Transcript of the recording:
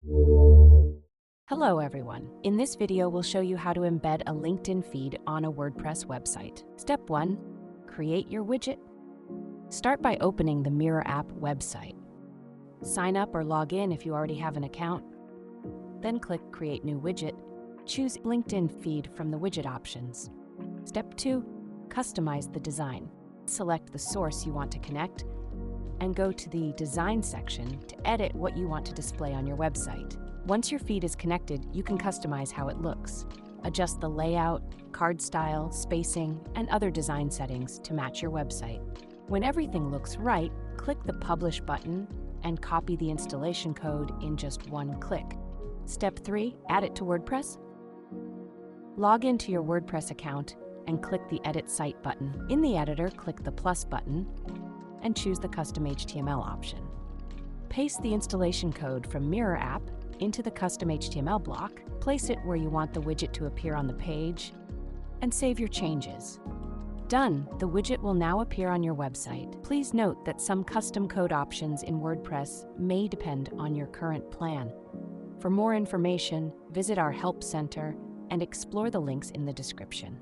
Hello everyone. In this video, we'll show you how to embed a LinkedIn feed on a WordPress website. Step 1. Create your widget. Start by opening the Mirror app website. Sign up or log in if you already have an account. Then click Create New Widget. Choose LinkedIn feed from the widget options. Step 2. Customize the design. Select the source you want to connect and go to the Design section to edit what you want to display on your website. Once your feed is connected, you can customize how it looks. Adjust the layout, card style, spacing, and other design settings to match your website. When everything looks right, click the Publish button and copy the installation code in just one click. Step 3. Add it to WordPress. Log into your WordPress account and click the Edit Site button. In the editor, click the plus button and choose the Custom HTML option. Paste the installation code from Mirror app into the custom HTML block, place it where you want the widget to appear on the page, and save your changes. Done! The widget will now appear on your website. Please note that some custom code options in WordPress may depend on your current plan. For more information, visit our Help Center and explore the links in the description.